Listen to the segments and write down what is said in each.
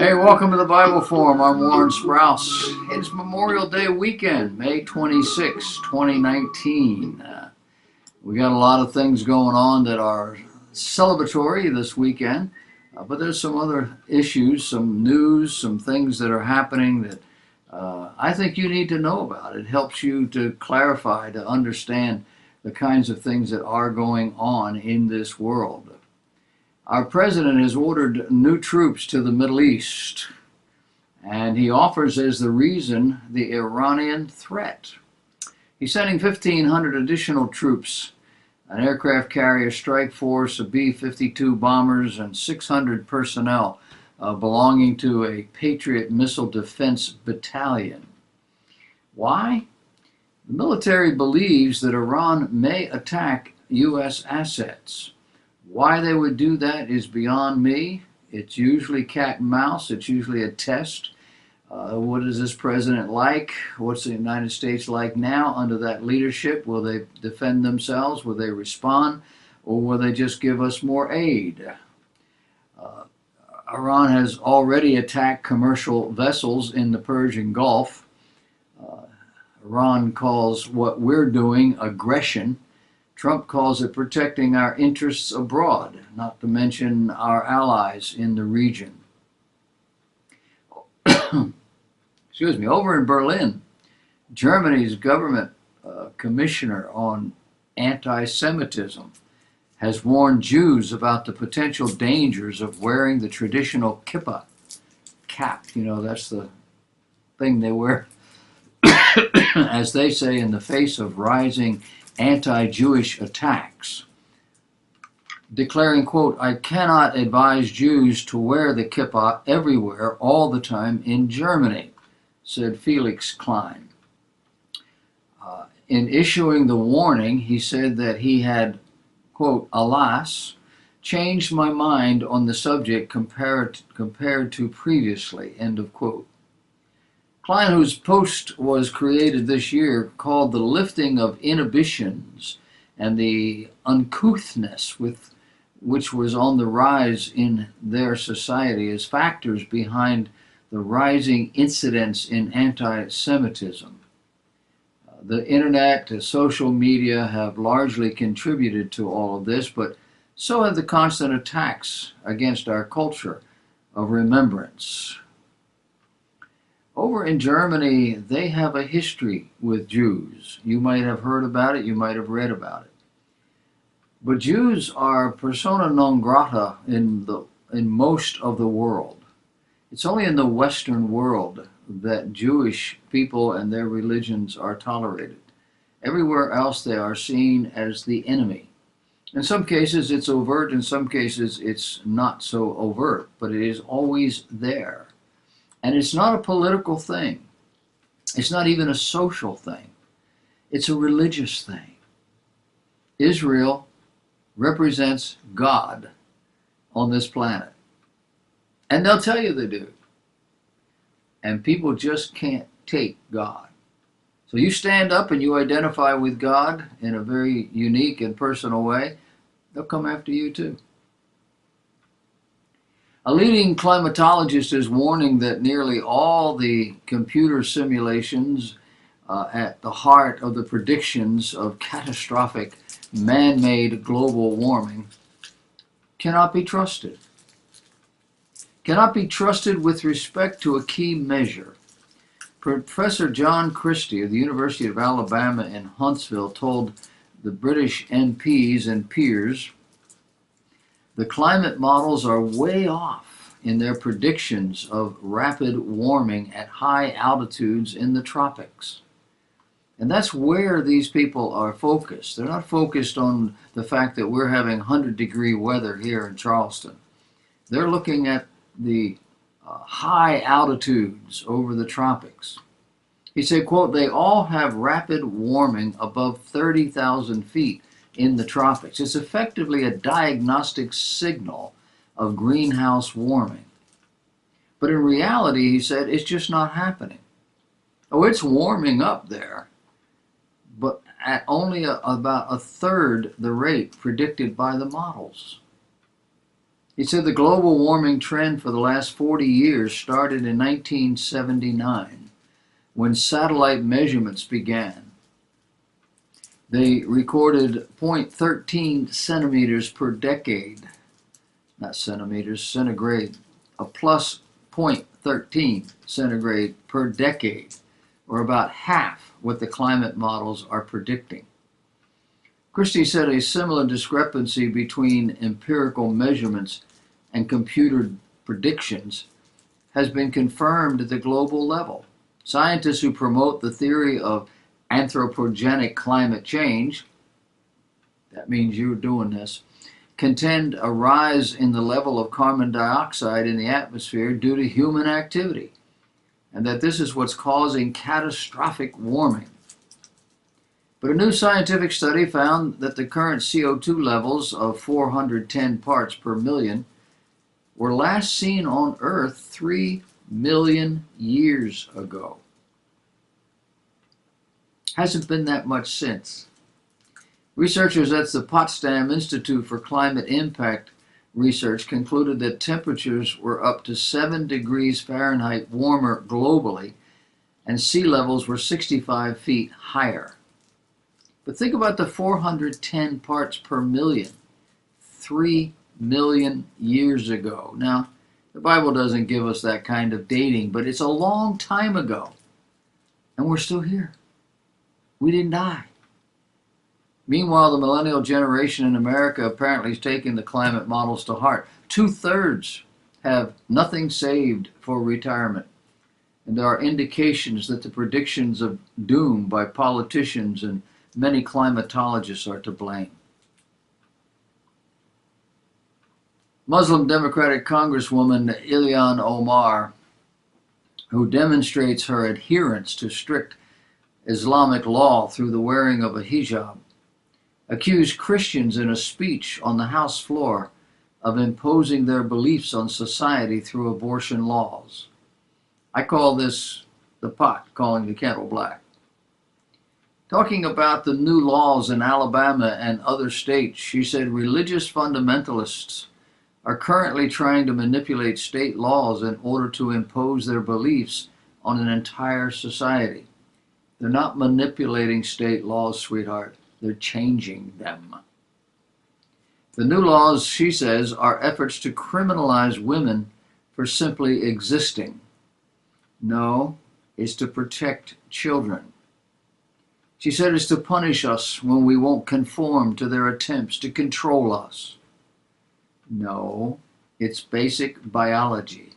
Hey, welcome to the Bible Forum. I'm Warren Sprouse. It's Memorial Day weekend, May 26, 2019. We got a lot of things going on that are celebratory this weekend, but there's some other issues, some news, some things that are happening that I think you need to know about. It helps you to clarify, to understand the kinds of things that are going on in this world. Our president has ordered new troops to the Middle East, and he offers as the reason the Iranian threat. He's sending 1,500 additional troops, an aircraft carrier strike force, a B-52 bombers, and 600 personnel belonging to a Patriot missile defense battalion. Why? The military believes that Iran may attack U.S. assets. Why they would do that is beyond me. It's usually cat and mouse. It's usually a test. What is this president like? What's the United States like now under that leadership? Will they defend themselves? Will they respond? Or will they just give us more aid? Iran has already attacked commercial vessels in the Persian Gulf. Iran calls what we're doing aggression. Trump calls it protecting our interests abroad, not to mention our allies in the region. Excuse me. Over in Berlin, Germany's government commissioner on anti-Semitism has warned Jews about the potential dangers of wearing the traditional kippah cap. You know, that's the thing they wear, as they say, in the face of rising anti-Jewish attacks, declaring, quote, "I cannot advise Jews to wear the kippah everywhere all the time in Germany," said Felix Klein. In issuing the warning, he said that he had, quote, "alas, changed my mind on the subject compared to previously," end of quote. Klein, whose post was created this year, called the lifting of inhibitions and the uncouthness which was on the rise in their society as factors behind the rising incidence in anti-Semitism. The internet, the social media have largely contributed to all of this, but so have the constant attacks against our culture of remembrance. Over in Germany, they have a history with Jews. You might have heard about it, you might have read about it. But Jews are persona non grata in most of the world. It's only in the Western world that Jewish people and their religions are tolerated. Everywhere else they are seen as the enemy. In some cases it's overt, in some cases it's not so overt, but it is always there. And it's not a political thing. It's not even a social thing. It's a religious thing. Israel represents God on this planet. And they'll tell you they do. And people just can't take God. So you stand up and you identify with God in a very unique and personal way, they'll come after you too. A leading climatologist is warning that nearly all the computer simulations at the heart of the predictions of catastrophic man-made global warming cannot be trusted. Cannot be trusted with respect to a key measure. Professor John Christie of the University of Alabama in Huntsville told the British MPs and peers, the climate models are way off in their predictions of rapid warming at high altitudes in the tropics. And that's where these people are focused. They're not focused on the fact that we're having 100-degree weather here in Charleston. They're looking at the high altitudes over the tropics. He said, quote, "They all have rapid warming above 30,000 feet in the tropics. It's effectively a diagnostic signal of greenhouse warming. But in reality," he said, "it's just not happening. Oh, it's warming up there, but at only about a third the rate predicted by the models." He said the global warming trend for the last 40 years started in 1979 when satellite measurements began. They recorded 0.13 centimeters per decade, not centimeters, centigrade, a plus 0.13 centigrade per decade, or about half what the climate models are predicting. Christie said a similar discrepancy between empirical measurements and computer predictions has been confirmed at the global level. Scientists who promote the theory of anthropogenic climate change, that means you're doing this, contend a rise in the level of carbon dioxide in the atmosphere due to human activity, and that this is what's causing catastrophic warming. But a new scientific study found that the current CO2 levels of 410 parts per million were last seen on Earth 3 million years ago. Hasn't been that much since. Researchers at the Potsdam Institute for Climate Impact Research concluded that temperatures were up to 7 degrees Fahrenheit warmer globally, and sea levels were 65 feet higher. But think about the 410 parts per million, 3 million years ago. Now, the Bible doesn't give us that kind of dating, but it's a long time ago, and we're still here. We didn't die. Meanwhile, the millennial generation in America apparently is taking the climate models to heart. 2/3 have nothing saved for retirement. And there are indications that the predictions of doom by politicians and many climatologists are to blame. Muslim Democratic Congresswoman Ileana Omar, who demonstrates her adherence to strict Islamic law through the wearing of a hijab, accused Christians in a speech on the House floor of imposing their beliefs on society through abortion laws. I call this the pot calling the kettle black. Talking about the new laws in Alabama and other states, she said religious fundamentalists are currently trying to manipulate state laws in order to impose their beliefs on an entire society. They're not manipulating state laws, sweetheart. They're changing them. The new laws, she says, are efforts to criminalize women for simply existing. No, it's to protect children. She said it's to punish us when we won't conform to their attempts to control us. No, it's basic biology.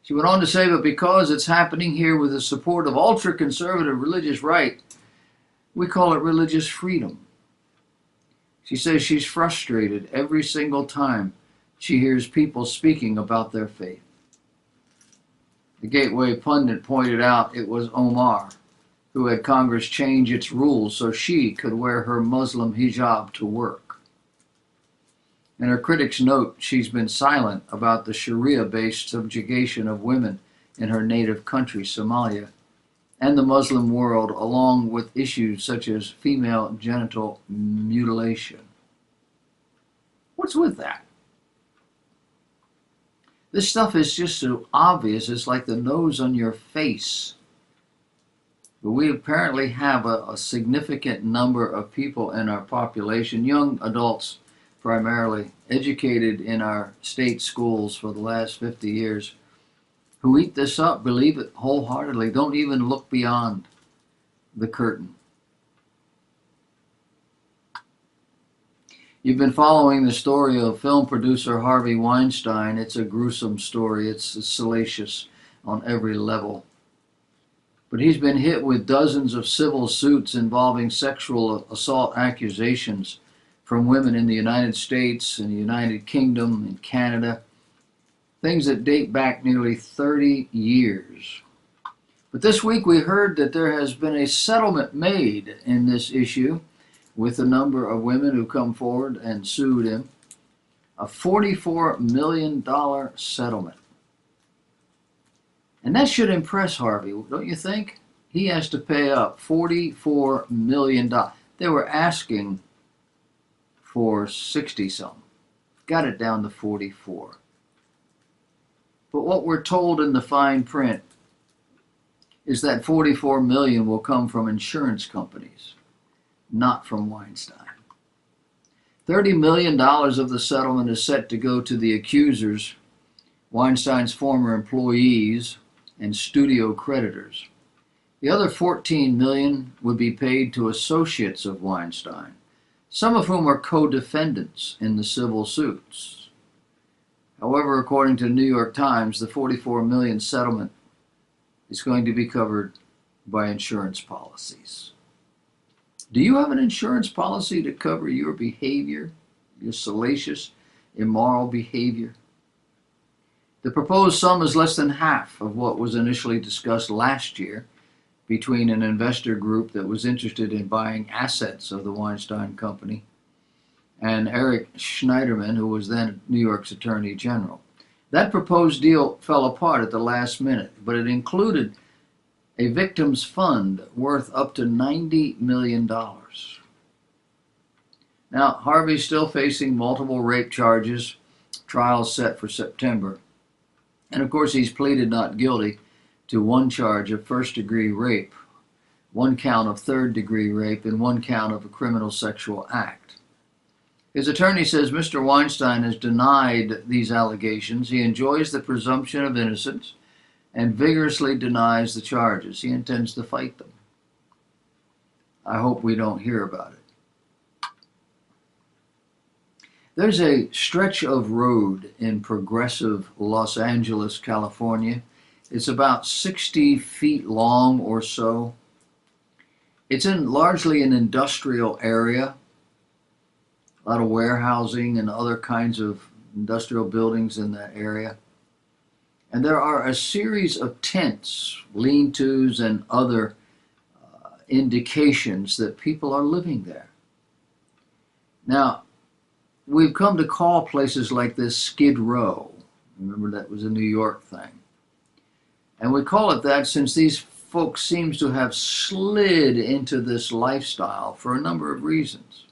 She went on to say, but because it's happening here with the support of ultra-conservative religious right, we call it religious freedom. She says she's frustrated every single time she hears people speaking about their faith. The Gateway pundit pointed out it was Omar who had Congress change its rules so she could wear her Muslim hijab to work. And her critics note she's been silent about the Sharia-based subjugation of women in her native country, Somalia, and the Muslim world, along with issues such as female genital mutilation. What's with that? This stuff is just so obvious, it's like the nose on your face. But we apparently have a significant number of people in our population, young adults primarily, educated in our state schools for the last 50 years, who eat this up, believe it wholeheartedly, don't even look beyond the curtain. You've been following the story of film producer Harvey Weinstein. It's a gruesome story. It's salacious on every level. But he's been hit with dozens of civil suits involving sexual assault accusations from women in the United States and the United Kingdom and Canada, things that date back nearly 30 years. But this week we heard that there has been a settlement made in this issue with a number of women who come forward and sued him, a $44 million settlement. And that should impress Harvey, don't you think? He has to pay up $44 million. They were asking for 60-something. got it down to 44. But what we're told in the fine print is that 44 million will come from insurance companies, not from Weinstein. $30 million of the settlement is set to go to the accusers, Weinstein's former employees, and studio creditors. The other 14 million would be paid to associates of Weinstein, some of whom are co-defendants in the civil suits. However, according to the New York Times, the 44 million settlement is going to be covered by insurance policies. Do you have an insurance policy to cover your behavior, your salacious, immoral behavior? The proposed sum is less than half of what was initially discussed last year between an investor group that was interested in buying assets of the Weinstein Company and Eric Schneiderman, who was then New York's Attorney General. That proposed deal fell apart at the last minute, but it included a victims fund worth up to $90 million. Now, Harvey's still facing multiple rape charges, trials set for September. And of course, he's pleaded not guilty to one charge of first-degree rape, one count of third-degree rape, and one count of a criminal sexual act. His attorney says Mr. Weinstein has denied these allegations. He enjoys the presumption of innocence and vigorously denies the charges. He intends to fight them. I hope we don't hear about it. There's a stretch of road in progressive Los Angeles, California. It's about 60 feet long or so. It's in largely an industrial area, a lot of warehousing and other kinds of industrial buildings in that area. And there are a series of tents, lean-tos, and other indications that people are living there. Now, we've come to call places like this Skid Row. Remember, that was a New York thing. And we call it that since these folks seem to have slid into this lifestyle for a number of reasons.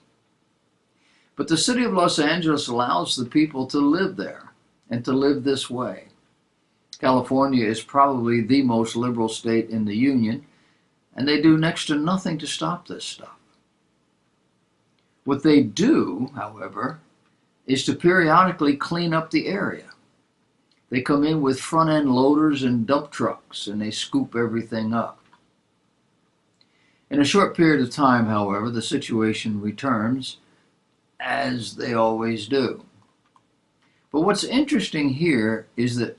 But the city of Los Angeles allows the people to live there and to live this way. California is probably the most liberal state in the union, and they do next to nothing to stop this stuff. What they do, however, is to periodically clean up the area. They come in with front-end loaders and dump trucks, and they scoop everything up. In a short period of time, however, the situation returns, as they always do. But what's interesting here is that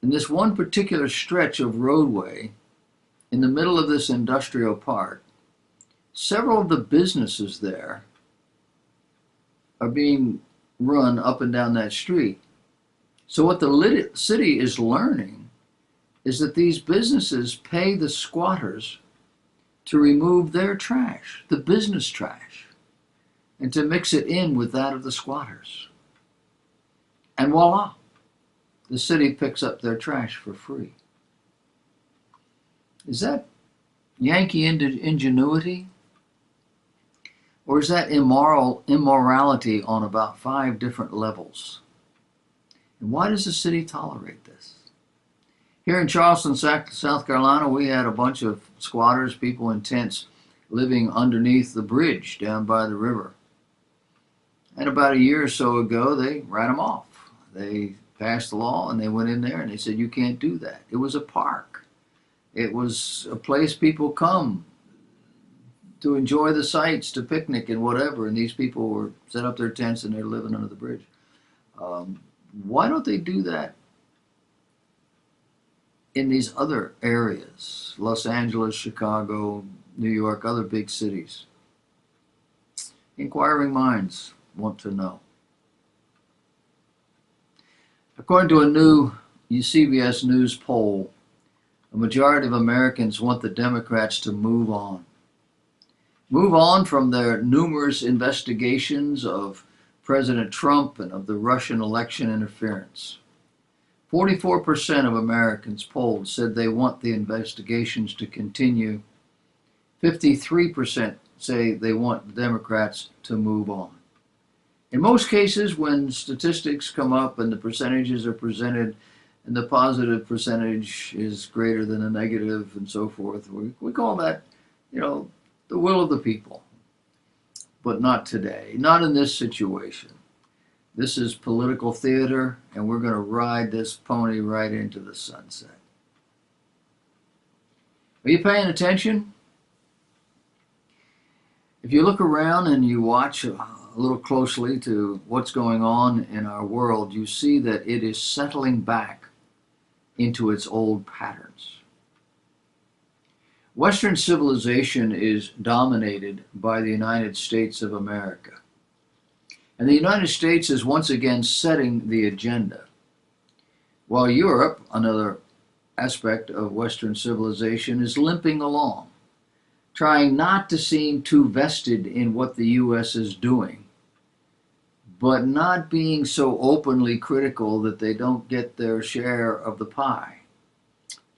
in this one particular stretch of roadway, in the middle of this industrial park, several of the businesses there are being run up and down that street. So what the city is learning is that these businesses pay the squatters to remove their trash, the business trash, and to mix it in with that of the squatters. And voila, the city picks up their trash for free. Is that Yankee ingenuity? Or is that immorality on about 5 different levels? And why does the city tolerate this? Here in Charleston, South Carolina, we had a bunch of squatters, people in tents, living underneath the bridge down by the river. And about a year or so ago, they ran them off. They passed the law and they went in there and they said, you can't do that. It was a park. It was a place people come to enjoy the sights, to picnic and whatever. And these people were set up their tents and they're living under the bridge. Why don't they do that in these other areas? Los Angeles, Chicago, New York, other big cities. Inquiring minds want to know. According to a new CBS News poll, a majority of Americans want the Democrats to move on. Move on from their numerous investigations of President Trump and of the Russian election interference. 44% of Americans polled said they want the investigations to continue. 53% say they want the Democrats to move on. In most cases, when statistics come up and the percentages are presented and the positive percentage is greater than the negative and so forth, we call that, the will of the people. But not today, not in this situation. This is political theater, and we're going to ride this pony right into the sunset. Are you paying attention? If you look around and you watch a little closely to what's going on in our world, you see that it is settling back into its old patterns. Western civilization is dominated by the United States of America. And the United States is once again setting the agenda. While Europe, another aspect of Western civilization, is limping along, trying not to seem too vested in what the U.S. is doing, but not being so openly critical that they don't get their share of the pie.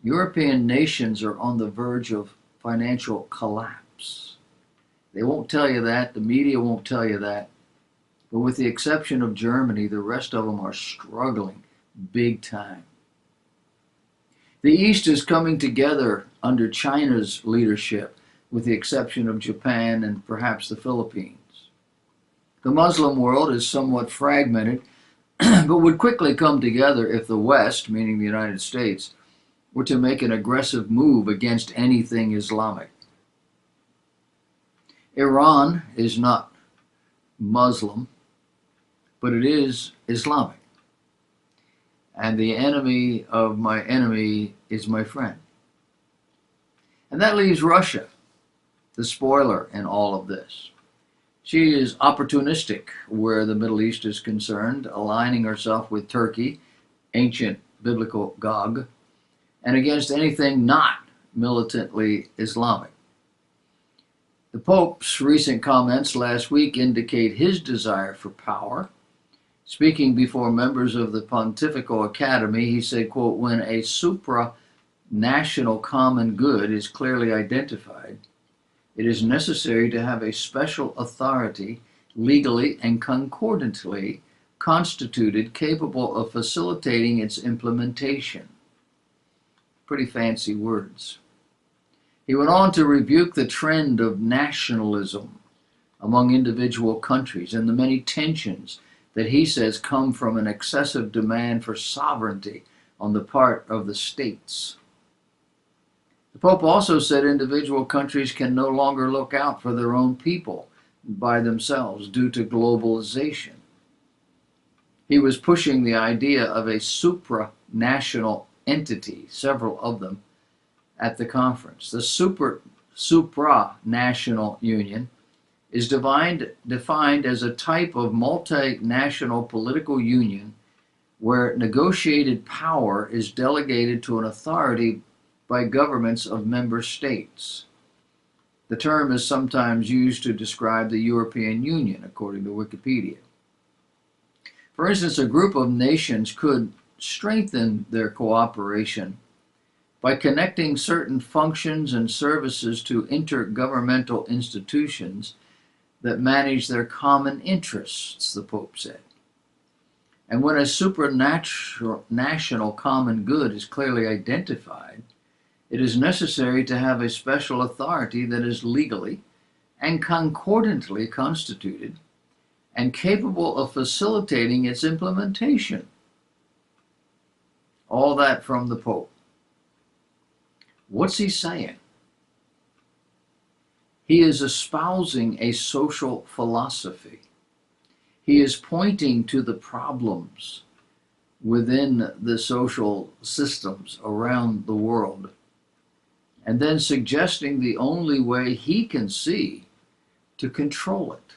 European nations are on the verge of financial collapse. They won't tell you that, the media won't tell you that, but with the exception of Germany, the rest of them are struggling big time. The East is coming together under China's leadership, with the exception of Japan and perhaps the Philippines. The Muslim world is somewhat fragmented, but would quickly come together if the West, meaning the United States, were to make an aggressive move against anything Islamic. Iran is not Muslim, but it is Islamic. And the enemy of my enemy is my friend. And that leaves Russia, the spoiler in all of this. She is opportunistic where the Middle East is concerned, aligning herself with Turkey, ancient biblical Gog, and against anything not militantly Islamic. The Pope's recent comments last week indicate his desire for power. Speaking before members of the Pontifical Academy, he said, quote, "When a supranational common good is clearly identified, it is necessary to have a special authority legally and concordantly constituted capable of facilitating its implementation." Pretty fancy words. He went on to rebuke the trend of nationalism among individual countries and the many tensions that he says come from an excessive demand for sovereignty on the part of the states. The Pope also said individual countries can no longer look out for their own people by themselves due to globalization. He was pushing the idea of a supranational entity, several of them, at the conference. The supranational union is defined as a type of multinational political union where negotiated power is delegated to an authority by governments of member states. The term is sometimes used to describe the European Union, according to Wikipedia. For instance, a group of nations could strengthen their cooperation by connecting certain functions and services to intergovernmental institutions that manage their common interests, the Pope said. And when a supranational common good is clearly identified, it is necessary to have a special authority that is legally and concordantly constituted and capable of facilitating its implementation. All that from the Pope. What's he saying? He is espousing a social philosophy. He is pointing to the problems within the social systems around the world, and then suggesting the only way he can see to control it.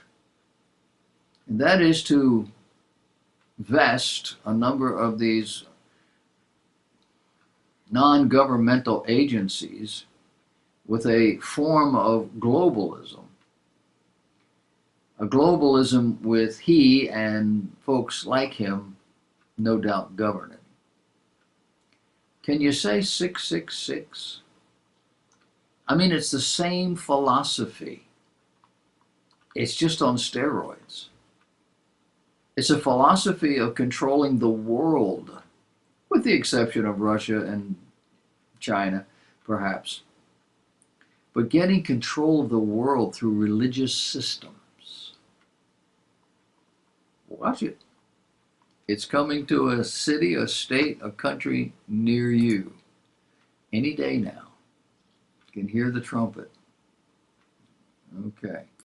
And that is to vest a number of these non-governmental agencies with a form of globalism. A globalism with he and folks like him no doubt governing. Can you say 666? I mean, it's the same philosophy. It's just on steroids. It's a philosophy of controlling the world, with the exception of Russia and China, perhaps. But getting control of the world through religious systems. Watch it. It's coming to a city, a state, a country near you. Any day now. You can hear the trumpet. Okay.